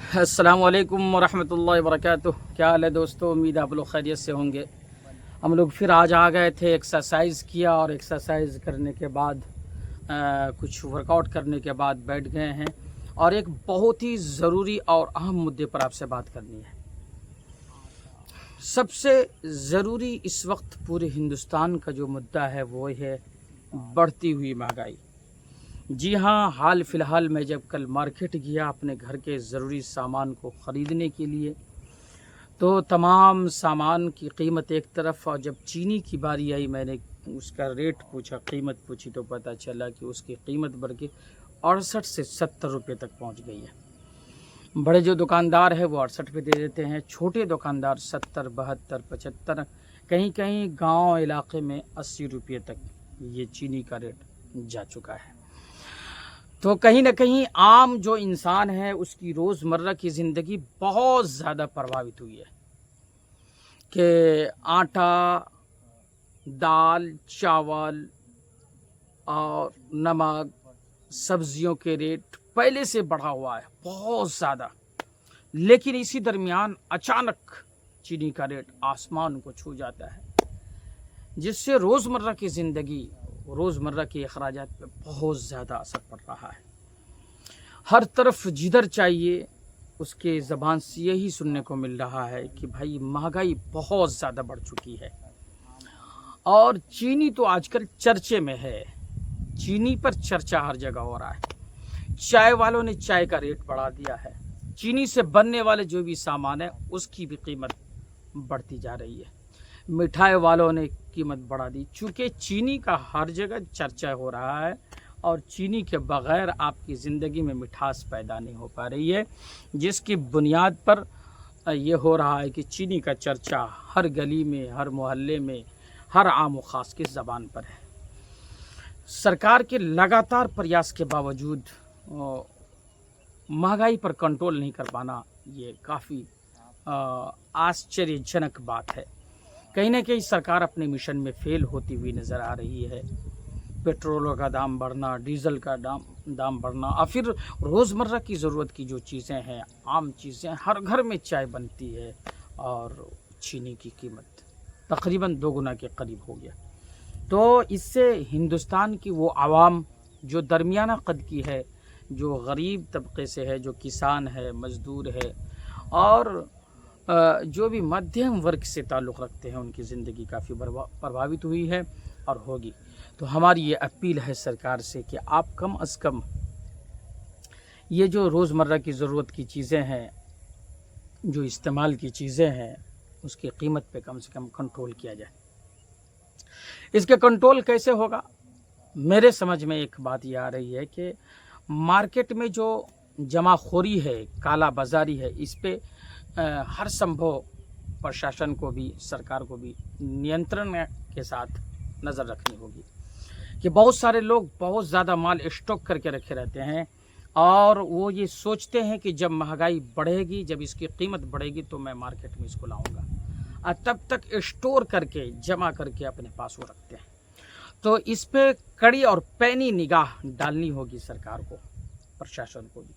अस्सलामुअलैकुम वरहमतुल्लाहि वबरकातुह। क्या हाल है दोस्तों, उम्मीद आप लोग खैरियत से होंगे। हम लोग फिर आज आ गए थे, एक्सरसाइज किया और एक्सरसाइज करने के बाद कुछ वर्कआउट करने के बाद बैठ गए हैं और एक बहुत ही ज़रूरी और अहम मुद्दे पर आपसे बात करनी है। सबसे ज़रूरी इस वक्त पूरे हिंदुस्तान का जो मुद्दा है वो है बढ़ती हुई महंगाई। जी हाँ, हाल फ़िलहाल मैं जब कल मार्केट गया अपने घर के ज़रूरी सामान को ख़रीदने के लिए, तो तमाम सामान की कीमत एक तरफ, और जब चीनी की बारी आई मैंने उसका रेट पूछा, कीमत पूछी, तो पता चला कि उसकी कीमत बढ़ के 68 से 70 रुपये तक पहुंच गई है। बड़े जो दुकानदार है वो 68 पे दे देते हैं, छोटे दुकानदार 70, 72, 75, कहीं कहीं गांव इलाके में 80 रुपये तक ये चीनी का रेट जा चुका है। तो कहीं ना कहीं आम जो इंसान है उसकी रोज़मर्रा की ज़िंदगी बहुत ज़्यादा प्रभावित हुई है कि आटा, दाल, चावल और नमक, सब्जियों के रेट पहले से बढ़ा हुआ है बहुत ज़्यादा। लेकिन इसी दरमियान अचानक चीनी का रेट आसमान को छू जाता है, जिससे रोज़मर्रा की ज़िंदगी, रोज़मर्रा के अखराजात पे बहुत ज़्यादा असर पड़ रहा है। हर तरफ जिधर चाहिए उसके ज़बान से यही सुनने को मिल रहा है कि भाई महंगाई बहुत ज़्यादा बढ़ चुकी है। और चीनी तो आजकल चर्चे में है, चीनी पर चर्चा हर जगह हो रहा है। चाय वालों ने चाय का रेट बढ़ा दिया है, चीनी से बनने वाले जो भी सामान है उसकी भी कीमत बढ़ती जा रही है। मिठाई वालों ने कीमत बढ़ा दी, चूँकि चीनी का हर जगह चर्चा हो रहा है और चीनी के बग़ैर आपकी ज़िंदगी में मिठास पैदा नहीं हो पा रही है, जिसकी बुनियाद पर ये हो रहा है कि चीनी का चर्चा हर गली में, हर मोहल्ले में, हर आम व ख़ास की ज़बान पर है। सरकार के लगातार प्रयास के बावजूद महंगाई पर कंट्रोल नहीं कर पाना ये काफ़ी आश्चर्यजनक बात है। कहीं ना कहीं सरकार अपने मिशन में फेल होती हुई नज़र आ रही है। पेट्रोल का दाम बढ़ना, डीजल का दाम बढ़ना, और फिर रोज़मर्रा की ज़रूरत की जो चीज़ें हैं, आम चीज़ें, हर घर में चाय बनती है और चीनी की कीमत तकरीबन 2 गुना के करीब हो गया। तो इससे हिंदुस्तान की वो आवाम जो दरमियाना कद की है, जो गरीब तबके से है, जो किसान है, मज़दूर है और जो भी मध्यम वर्ग से ताल्लुक़ रखते हैं, उनकी ज़िंदगी काफ़ी प्रभावित हुई है और होगी। तो हमारी ये अपील है सरकार से कि आप कम अज़ कम ये जो रोज़मर्रा की ज़रूरत की चीज़ें हैं, जो इस्तेमाल की चीज़ें हैं, उसकी कीमत पे कम से कम कंट्रोल किया जाए। इसके कंट्रोल कैसे होगा? मेरे समझ में एक बात ये आ रही है कि मार्केट में जो जमाखोरी है, काला बाज़ारी है, इस पे हर संभव प्रशासन को भी, सरकार को भी नियंत्रण के साथ नज़र रखनी होगी कि बहुत सारे लोग बहुत ज़्यादा माल स्टॉक करके रखे रहते हैं और वो ये सोचते हैं कि जब महंगाई बढ़ेगी, जब इसकी कीमत बढ़ेगी तो मैं मार्केट में इसको लाऊंगा, और तब तक स्टोर करके, जमा करके अपने पास वो रखते हैं। तो इस पे कड़ी और पैनी निगाह डालनी होगी सरकार को, प्रशासन को भी।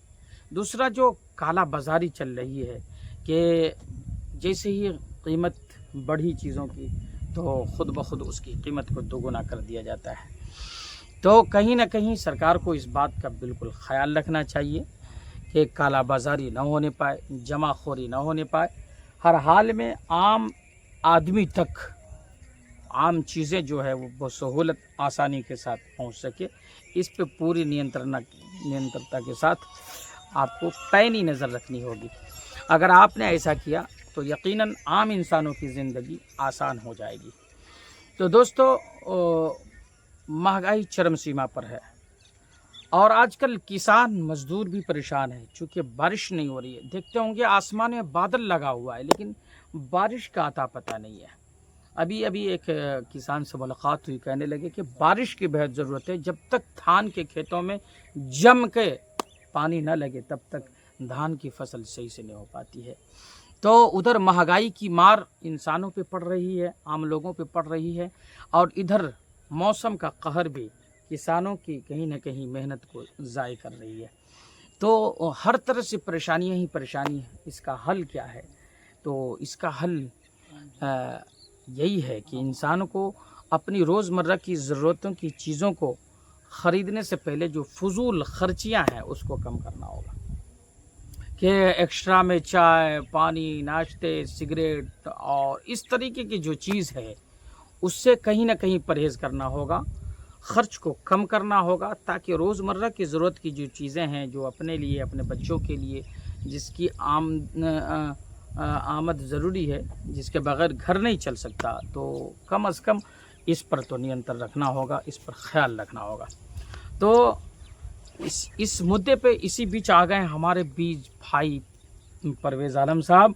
दूसरा, जो काला बाज़ारी चल रही है कि जैसे ही कीमत बढ़ी चीज़ों की तो ख़ुद ब खुद उसकी कीमत को दोगुना कर दिया जाता है। तो कहीं ना कहीं सरकार को इस बात का बिल्कुल ख्याल रखना चाहिए कि काला बाज़ारी ना होने पाए, जमाखोरी ना होने पाए। हर हाल में आम आदमी तक आम चीज़ें जो है वो बसहूलत आसानी के साथ पहुंच सके, इस पे पूरी नियंत्रणता के साथ आपको पैनी नज़र रखनी होगी। अगर आपने ऐसा किया तो यकीनन आम इंसानों की ज़िंदगी आसान हो जाएगी। तो दोस्तों, महंगाई चरम सीमा पर है और आजकल किसान मज़दूर भी परेशान हैं, चूँकि बारिश नहीं हो रही है। देखते होंगे आसमान में बादल लगा हुआ है लेकिन बारिश का अता पता नहीं है। अभी अभी एक किसान से मुलाकात हुई, कहने लगे कि बारिश की बेहद ज़रूरत है, जब तक धान के खेतों में जम के पानी न लगे तब तक धान की फसल सही से नहीं हो पाती है। तो उधर महंगाई की मार इंसानों पे पड़ रही है, आम लोगों पे पड़ रही है, और इधर मौसम का कहर भी किसानों की कहीं ना कहीं मेहनत को ज़ाय कर रही है। तो हर तरह से परेशानियां ही परेशानी है। इसका हल क्या है? तो इसका हल यही है कि इंसान को अपनी रोज़मर्रा की ज़रूरतों की चीज़ों को ख़रीदने से पहले जो फ़ुज़ूल ख़र्चियाँ हैं उसको कम करना होगा। कि एक्स्ट्रा में चाय, पानी, नाश्ते, सिगरेट और इस तरीके की जो चीज़ है उससे कहीं न कहीं परहेज़ करना होगा। ख़र्च को कम करना होगा ताकि रोज़मर्रा की ज़रूरत की जो चीज़ें हैं, जो अपने लिए, अपने बच्चों के लिए, जिसकी आमद ज़रूरी है, जिसके बगैर घर नहीं चल सकता, तो कम से कम इस पर तो नियंत्रण रखना होगा, इस पर ख़्याल रखना होगा। तो इस मुद्दे पे इसी बीच आ गए हमारे बीच भाई परवेज़ आलम साहब।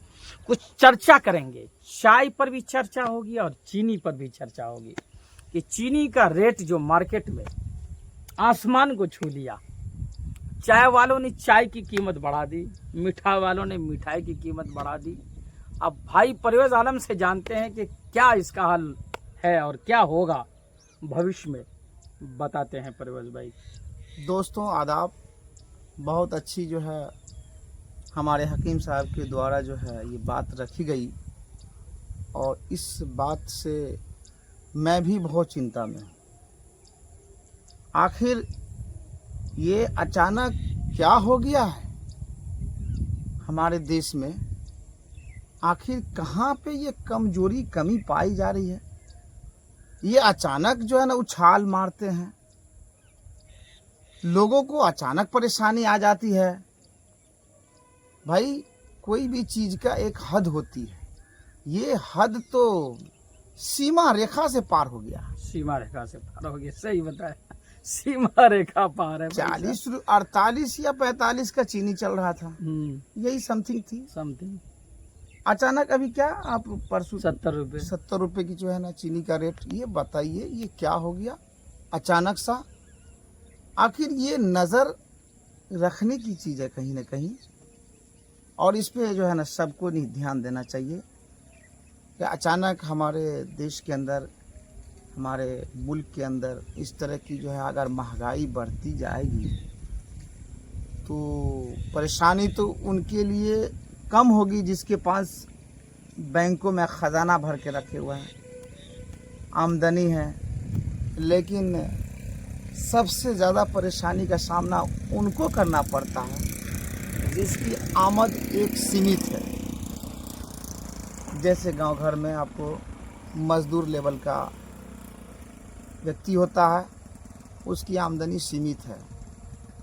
कुछ चर्चा करेंगे, चाय पर भी चर्चा होगी और चीनी पर भी चर्चा होगी कि चीनी का रेट जो मार्केट में आसमान को छू लिया। चाय वालों ने चाय की कीमत बढ़ा दी, मिठाई वालों ने मिठाई की कीमत बढ़ा दी। अब भाई परवेज़ आलम से जानते हैं कि क्या इसका हल है और क्या होगा भविष्य में, बताते हैं परवेज़ भाई। दोस्तों आदाब। बहुत अच्छी जो है हमारे हकीम साहब के द्वारा जो है ये बात रखी गई, और इस बात से मैं भी बहुत चिंता में हूँ। आखिर ये अचानक क्या हो गया है हमारे देश में? आखिर कहाँ पे ये कमी पाई जा रही है? ये अचानक जो है ना उछाल मारते हैं, लोगों को अचानक परेशानी आ जाती है। भाई कोई भी चीज़ का एक हद होती है, ये हद तो सीमा रेखा से पार हो गया। सीमा रेखा से पार हो गया, सही बताया, सीमा रेखा पार है। 48 या 45 का चीनी चल रहा था, यही समथिंग थी। अचानक अभी क्या आप परसों 70 रुपए की जो है ना चीनी का रेट। ये बताइए ये क्या हो गया अचानक सा? आखिर ये नज़र रखने की चीज़ है कहीं ना कहीं, और इस पे जो है ना सबको नहीं ध्यान देना चाहिए कि अचानक हमारे देश के अंदर, हमारे मुल्क के अंदर इस तरह की जो है अगर महंगाई बढ़ती जाएगी तो परेशानी तो उनके लिए कम होगी जिसके पास बैंकों में ख़जाना भर के रखे हुए हैं, आमदनी है। लेकिन सबसे ज़्यादा परेशानी का सामना उनको करना पड़ता है जिसकी आमद एक सीमित है। जैसे गांव घर में आपको मज़दूर लेवल का व्यक्ति होता है, उसकी आमदनी सीमित है।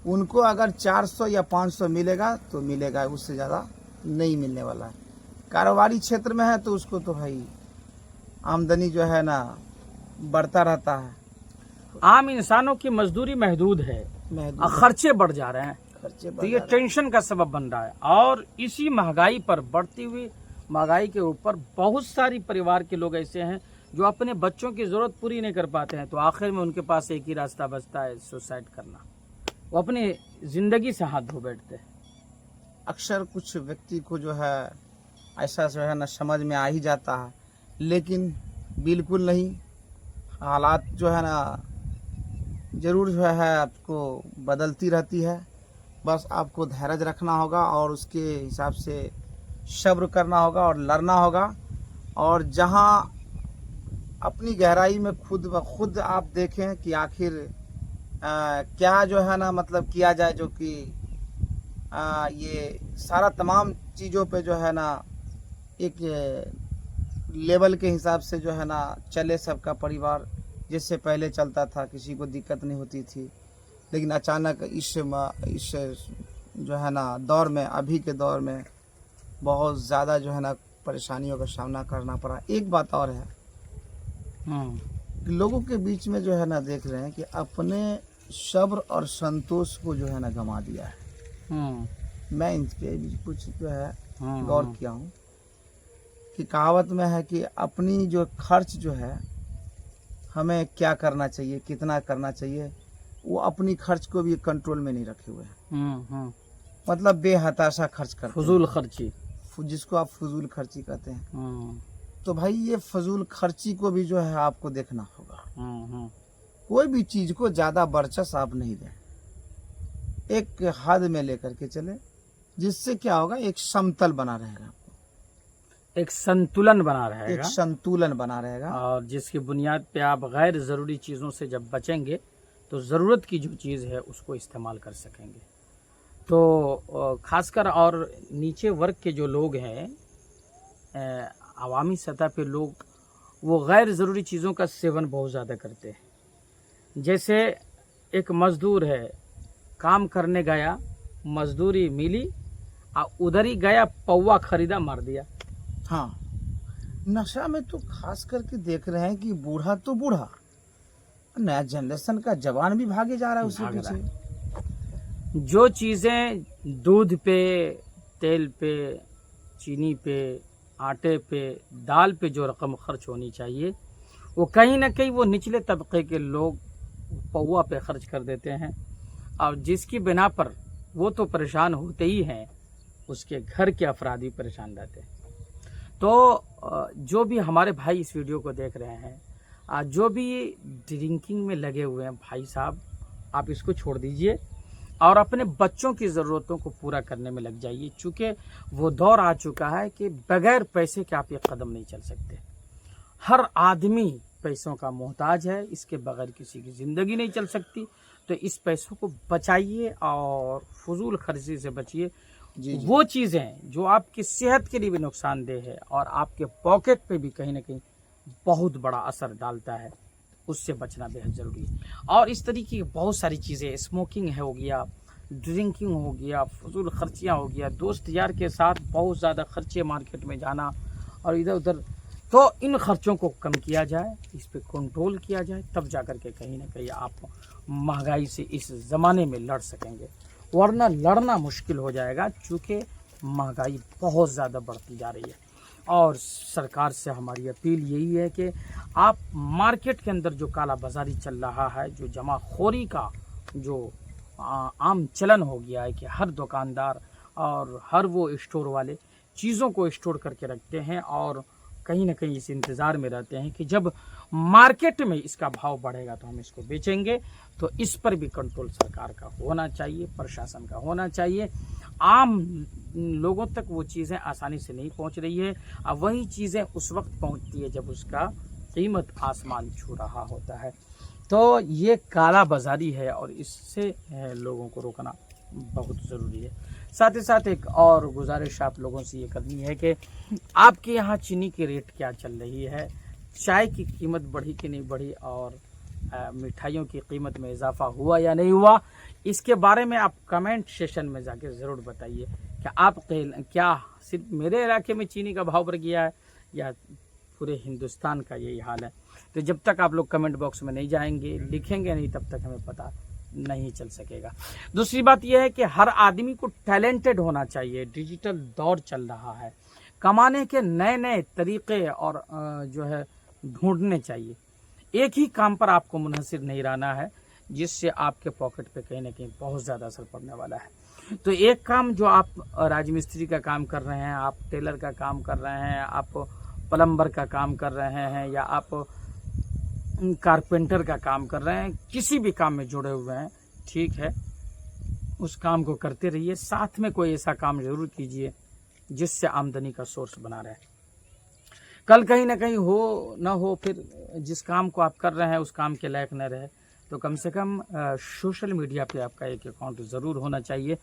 उनको अगर 400 या 500 मिलेगा तो मिलेगा, उससे ज़्यादा नहीं मिलने वाला है। कारोबारी क्षेत्र में है तो उसको तो भाई आमदनी जो है ना बढ़ता रहता है। आम इंसानों की मजदूरी महदूद है, खर्चे बढ़ जा रहे हैं, तो ये टेंशन का सबब बन रहा है। और इसी महंगाई पर, बढ़ती हुई महंगाई के ऊपर बहुत सारी परिवार के लोग ऐसे हैं जो अपने बच्चों की ज़रूरत पूरी नहीं कर पाते हैं, तो आखिर में उनके पास एक ही रास्ता बचता है, सुसाइड करना। वो अपनी ज़िंदगी से हाथ धो बैठते हैं। अक्सर कुछ व्यक्ति को जो है ऐसा जो है ना समझ में आ ही जाता है, लेकिन बिल्कुल नहीं। हालात जो है ना ज़रूर जो है आपको बदलती रहती है, बस आपको धैर्य रखना होगा और उसके हिसाब से सब्र करना होगा और लड़ना होगा। और जहां अपनी गहराई में खुद ब खुद आप देखें कि आखिर क्या जो है ना मतलब किया जाए, जो कि ये सारा तमाम चीज़ों पे जो है ना एक लेवल के हिसाब से जो है ना चले सबका परिवार। जिससे पहले चलता था, किसी को दिक्कत नहीं होती थी, लेकिन अचानक इस जो है ना दौर में, अभी के दौर में बहुत ज़्यादा जो है ना परेशानियों का सामना करना पड़ा। एक बात और है, लोगों के बीच में जो है ना देख रहे हैं कि अपने सब्र और संतोष को जो है ना गंवा दिया है। मैं इन पे भी कुछ जो है गौर किया हूँ कि कहावत में है कि अपनी जो खर्च जो है हमें क्या करना चाहिए, कितना करना चाहिए, वो अपनी खर्च को भी कंट्रोल में नहीं रखे हुए हैं। मतलब बेहताशा खर्च करते, फजूल खर्ची, जिसको आप फजूल खर्ची कहते हैं। तो भाई ये फजूल खर्ची को भी जो है आपको देखना होगा। कोई भी चीज़ को ज़्यादा वर्चस्व आप नहीं दें। एक हद में लेकर के चले, जिससे क्या होगा, एक समतल बना रहेगा, एक संतुलन बना एक रहेगा, संतुलन बना रहेगा। और जिसकी बुनियाद पे आप गैर ज़रूरी चीज़ों से जब बचेंगे तो ज़रूरत की जो चीज़ है उसको इस्तेमाल कर सकेंगे। तो खासकर और नीचे वर्ग के जो लोग हैं, अवामी सतह पे लोग, वो गैर ज़रूरी चीज़ों का सेवन बहुत ज़्यादा करते हैं। जैसे एक मज़दूर है, काम करने गया, मजदूरी मिली, उधर ही गया, पौवा खरीदा, मार दिया। हाँ, नशा में तो खास करके देख रहे हैं कि बूढ़ा तो बूढ़ा, नया जनरेशन का जवान भी भागे जा रहा है उसके भाग रहा पीछे। जो चीज़ें दूध पे, तेल पे, चीनी पे, आटे पे, दाल पे जो रकम खर्च होनी चाहिए, वो कहीं ना कहीं वो निचले तबके के लोग पौवा पे खर्च कर देते हैं, और जिसकी बिना पर वो तो परेशान होते ही हैं, उसके घर के अफराद भी परेशान रहते हैं। तो जो भी हमारे भाई इस वीडियो को देख रहे हैं, जो भी ड्रिंकिंग में लगे हुए हैं, भाई साहब आप इसको छोड़ दीजिए और अपने बच्चों की ज़रूरतों को पूरा करने में लग जाइए, चूँकि वो दौर आ चुका है कि बगैर पैसे के आप ये कदम नहीं चल सकते। हर आदमी पैसों का मोहताज है, इसके बगैर किसी की ज़िंदगी नहीं चल सकती। तो इस पैसों को बचाइए और फजूल खर्ची से बचिए। वो चीज़ें जो आपकी सेहत के लिए भी नुकसानदेह है और आपके पॉकेट पे भी कहीं ना कहीं बहुत बड़ा असर डालता है, उससे बचना बेहद ज़रूरी है। और इस तरीके की बहुत सारी चीज़ें, स्मोकिंग है हो गया, ड्रिंकिंग हो गया, फजूल खर्चियाँ हो गया, दोस्त यार के साथ बहुत ज़्यादा खर्चे मार्केट में जाना और इधर उधर, तो इन खर्चों को कम किया जाए, इस पे कंट्रोल किया जाए, तब जाकर के कहीं ना कहीं आप महंगाई से इस ज़माने में लड़ सकेंगे, वरना लड़ना मुश्किल हो जाएगा, चूँकि महंगाई बहुत ज़्यादा बढ़ती जा रही है। और सरकार से हमारी अपील यही है कि आप मार्केट के अंदर जो काला बाजारी चल रहा है, जो जमाखोरी का जो आम चलन हो गया है कि हर दुकानदार और हर वो स्टोर वाले चीज़ों को स्टोर करके रखते हैं और कहीं ना कहीं इस इंतज़ार में रहते हैं कि जब मार्केट में इसका भाव बढ़ेगा तो हम इसको बेचेंगे। तो इस पर भी कंट्रोल सरकार का होना चाहिए, प्रशासन का होना चाहिए। आम लोगों तक वो चीज़ें आसानी से नहीं पहुंच रही है, और वही चीज़ें उस वक्त पहुंचती है जब उसका कीमत आसमान छू रहा होता है। तो ये काला बाजारी है और इससे लोगों को रोकना बहुत ज़रूरी है। साथ ही साथ एक और गुजारिश आप लोगों से ये करनी है कि आपके यहाँ चीनी की रेट क्या चल रही है, चाय की कीमत बढ़ी कि नहीं बढ़ी, और मिठाइयों की कीमत में इजाफा हुआ या नहीं हुआ, इसके बारे में आप कमेंट सेशन में जाके ज़रूर बताइए कि आप क्या सिर्फ मेरे इलाके में चीनी का भाव बढ़ गया है या पूरे हिंदुस्तान का यही हाल है। तो जब तक आप लोग कमेंट बॉक्स में नहीं जाएंगे, लिखेंगे नहीं, तब तक हमें पता नहीं चल सकेगा। दूसरी बात यह है कि हर आदमी को टैलेंटेड होना चाहिए। डिजिटल दौर चल रहा है, कमाने के नए नए तरीके और जो है ढूंढने चाहिए। एक ही काम पर आपको मुनहसिर नहीं रहना है, जिससे आपके पॉकेट पे कहीं ना कहीं बहुत ज़्यादा असर पड़ने वाला है। तो एक काम जो आप राजमिस्त्री का काम कर रहे हैं, आप टेलर का काम कर रहे हैं, आप प्लम्बर का काम कर रहे हैं, या आप कारपेंटर का काम कर रहे हैं, किसी भी काम में जुड़े हुए हैं, ठीक है, उस काम को करते रहिए। साथ में कोई ऐसा काम जरूर कीजिए जिससे आमदनी का सोर्स बना रहे। कल कहीं ना कहीं हो ना हो, फिर जिस काम को आप कर रहे हैं उस काम के लायक न रहे, तो कम से कम सोशल मीडिया पे आपका एक अकाउंट ज़रूर होना चाहिए,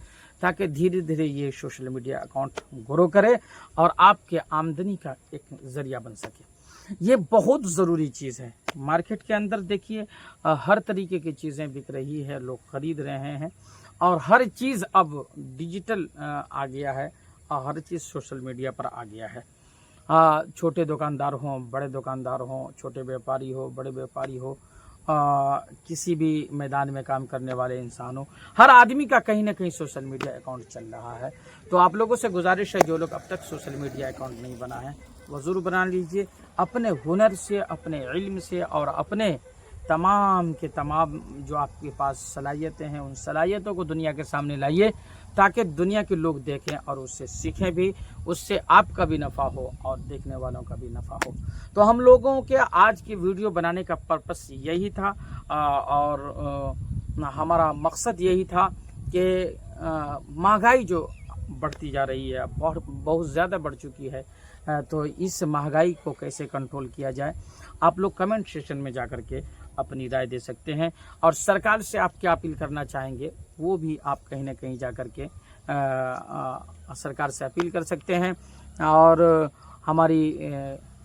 ताकि धीरे धीरे ये सोशल मीडिया अकाउंट ग्रो करे और आपके आमदनी का एक ज़रिया बन सके। ये बहुत ज़रूरी चीज़ है। मार्केट के अंदर देखिए हर तरीके की चीज़ें बिक रही है, लोग ख़रीद रहे हैं, और हर चीज़ अब डिजिटल आ गया है और हर चीज़ सोशल मीडिया पर आ गया है। छोटे दुकानदार हों, बड़े दुकानदार हों, छोटे व्यापारी हो, बड़े व्यापारी हो, किसी भी मैदान में काम करने वाले इंसान हो, हर आदमी का कहीं ना कहीं सोशल मीडिया अकाउंट चल रहा है। तो आप लोगों से गुजारिश है, जो लोग अब तक सोशल मीडिया अकाउंट नहीं बना है वो ज़रूर बना लीजिए। अपने हुनर से, अपने इल्म से और अपने तमाम के तमाम जो आपके पास सलाहियतें हैं, उन सलाहियतों को दुनिया के सामने लाइए, ताकि दुनिया के लोग देखें और उससे सीखें भी, उससे आपका भी नफ़ा हो और देखने वालों का भी नफ़ा हो। तो हम लोगों के आज की वीडियो बनाने का पर्पस यही था और हमारा मकसद यही था कि महंगाई जो बढ़ती जा रही है, बहुत ज़्यादा बढ़ चुकी है, तो इस महंगाई को कैसे कंट्रोल किया जाए, आप लोग कमेंट सेक्शन में जाकर के अपनी राय दे सकते हैं। और सरकार से आप क्या अपील करना चाहेंगे वो भी आप कहीं ना कहीं जाकर के सरकार से अपील कर सकते हैं। और हमारी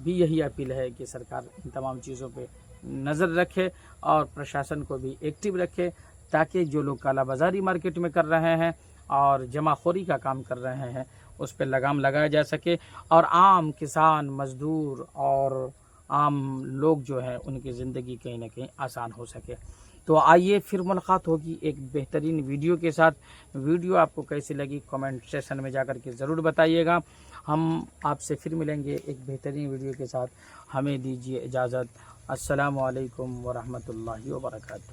भी यही अपील है कि सरकार इन तमाम चीज़ों पे नज़र रखे और प्रशासन को भी एक्टिव रखे, ताकि जो लोग कालाबाजारी मार्केट में कर रहे हैं और जमाखोरी का काम कर रहे हैं उस पर लगाम लगाया जा सके और आम किसान, मजदूर और आम लोग जो है उनकी ज़िंदगी कहीं ना कहीं आसान हो सके। तो आइए फिर मुलाकात होगी एक बेहतरीन वीडियो के साथ। वीडियो आपको कैसी लगी कमेंट सेक्शन में जाकर के ज़रूर बताइएगा। हम आपसे फिर मिलेंगे एक बेहतरीन वीडियो के साथ। हमें दीजिए इजाज़त। अस्सलामु अलैकुम वरहमतुल्लाहि वबरकातुहू।